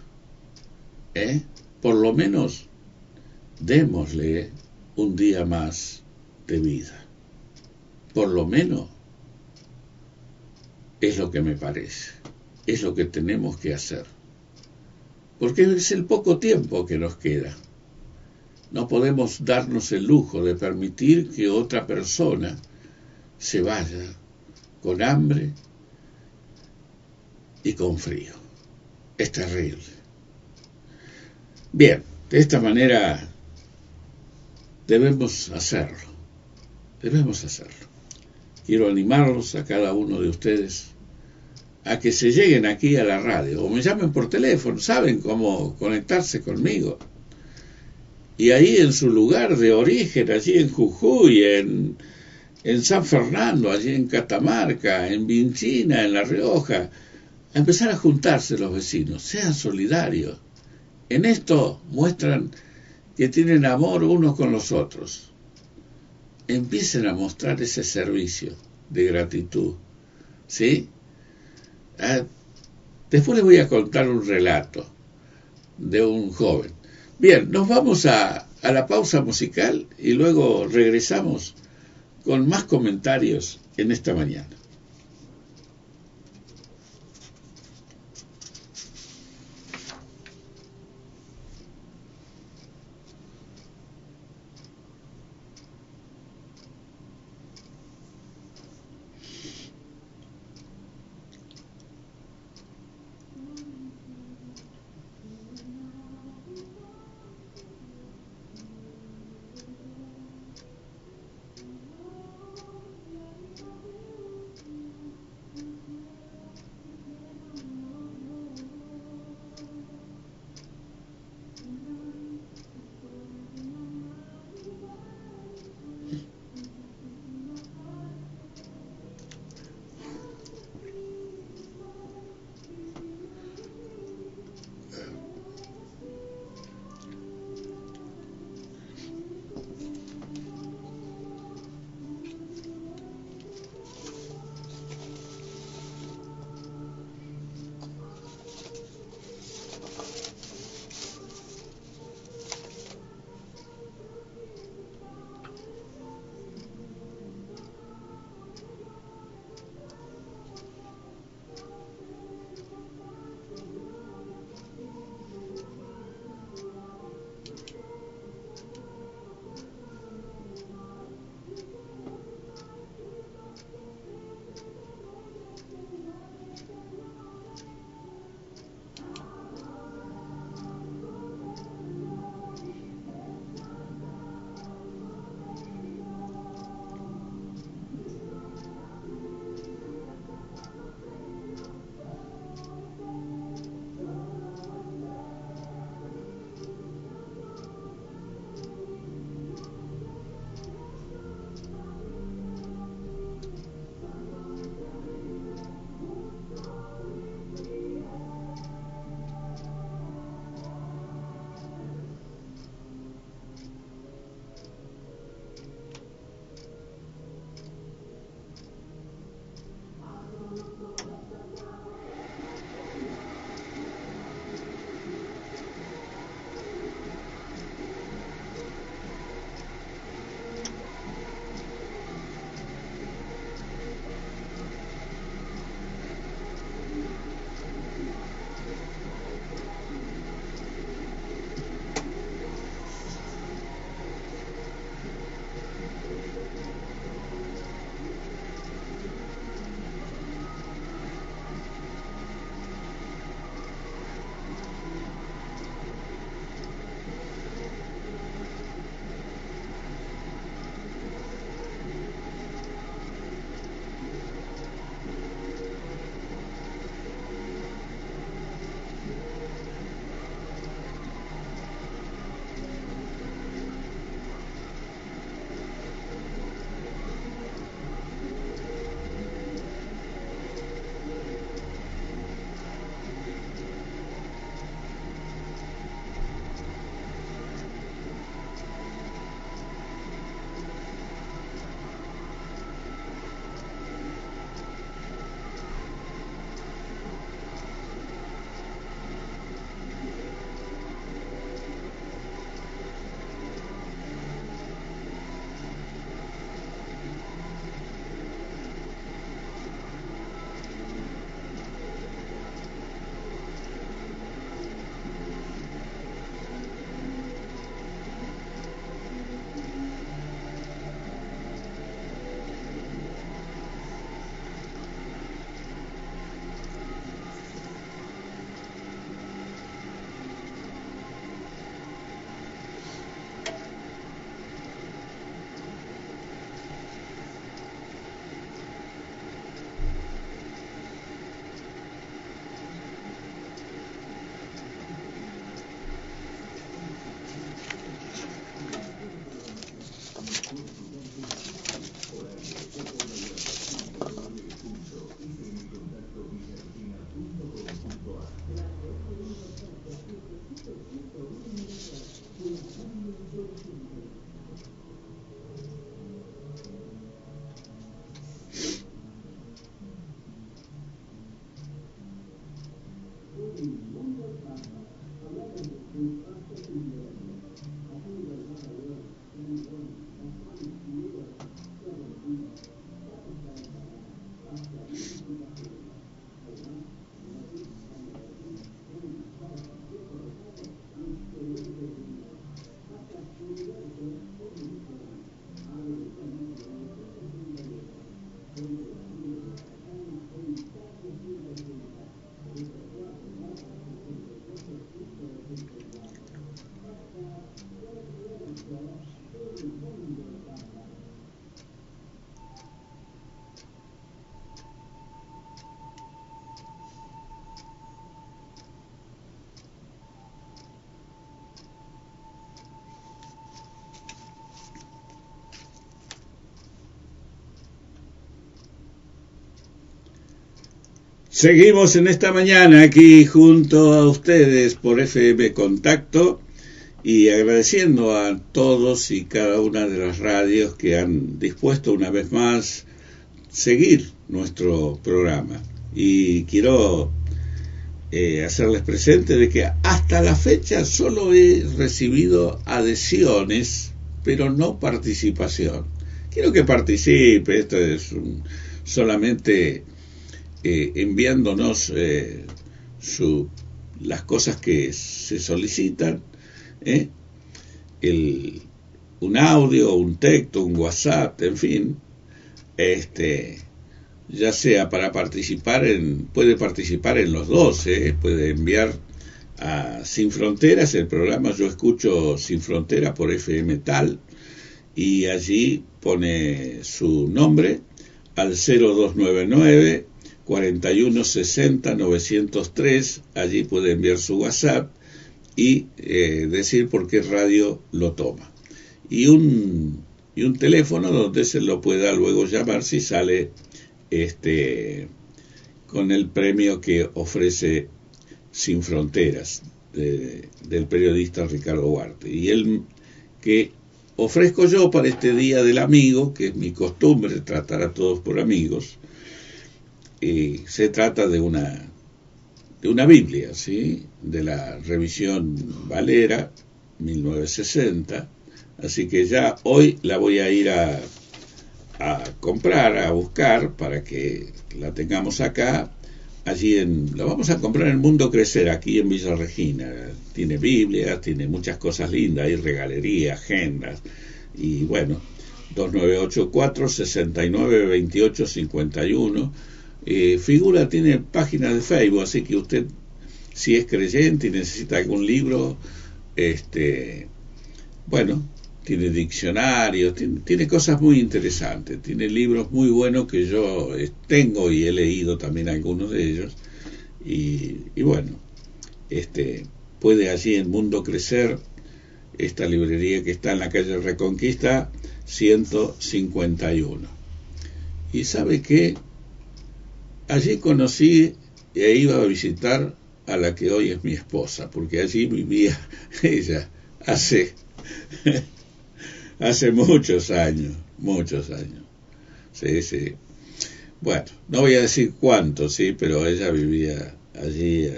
S1: Por lo menos démosle un día más de vida. Por lo menos es lo que me parece, es lo que tenemos que hacer. Porque es el poco tiempo que nos queda. No podemos darnos el lujo de permitir que otra persona se vaya con hambre y con frío. Es terrible. Bien, de esta manera debemos hacerlo. Debemos hacerlo. Quiero animarlos a cada uno de ustedes a que se lleguen aquí a la radio o me llamen por teléfono. Saben cómo conectarse conmigo. Y ahí en su lugar de origen, allí en Jujuy, en San Fernando, allí en Catamarca, en Vinchina, en La Rioja, a empezar a juntarse los vecinos, sean solidarios. En esto muestran que tienen amor unos con los otros. Empiecen a mostrar ese servicio de gratitud, ¿sí? Después les voy a contar un relato de un joven. Bien, nos vamos a la pausa musical y luego regresamos con más comentarios en esta mañana. Seguimos en esta mañana aquí junto a ustedes por FM Contacto y agradeciendo a todos y cada una de las radios que han dispuesto una vez más seguir nuestro programa. Y quiero hacerles presente de que hasta la fecha solo he recibido adhesiones, pero no participación. Quiero que participe, esto es solamente enviándonos las cosas que se solicitan, un audio, un texto, un WhatsApp, en fin, ya sea para participar puede participar en los dos, puede enviar a Sin Fronteras, el programa Yo Escucho Sin Frontera por FM Tal, y allí pone su nombre al 0299 41 60 903, allí puede enviar su WhatsApp y decir por qué radio lo toma. Y un teléfono donde se lo pueda luego llamar si sale con el premio que ofrece Sin Fronteras del periodista Ricardo Huarte. Y el que ofrezco yo para este Día del Amigo, que es mi costumbre tratar a todos por amigos, se trata de una Biblia, ¿sí? De la revisión Valera 1960, así que ya hoy la voy a ir a comprar, a buscar para que la tengamos acá. Allí la vamos a comprar en Mundo Crecer, aquí en Villa Regina. Tiene Biblia, tiene muchas cosas lindas, hay regalería, agendas, y bueno, 2984 69 28 51. Figura, tiene página de Facebook, así que usted, si es creyente y necesita algún libro, bueno, tiene diccionarios, tiene cosas muy interesantes, tiene libros muy buenos que yo tengo y he leído también algunos de ellos, y bueno, puede allí en Mundo Crecer, esta librería que está en la calle Reconquista 151. Y sabe que allí conocí e iba a visitar a la que hoy es mi esposa, porque allí vivía ella hace muchos años. Sí. Bueno, no voy a decir cuánto, sí, pero ella vivía allí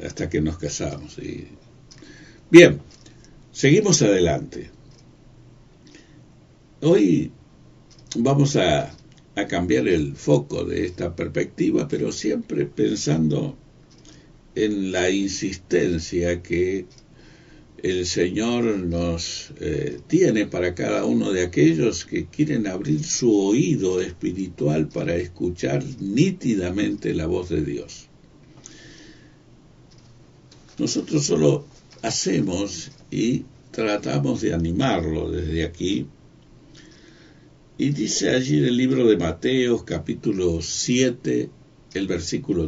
S1: hasta que nos casamos. ¿Sí? Bien, seguimos adelante. Hoy vamos a cambiar el foco de esta perspectiva, pero siempre pensando en la insistencia que el Señor nos tiene para cada uno de aquellos que quieren abrir su oído espiritual para escuchar nítidamente la voz de Dios. Nosotros solo hacemos y tratamos de animarlo desde aquí. Y dice allí en el libro de Mateo, capítulo 7, el versículo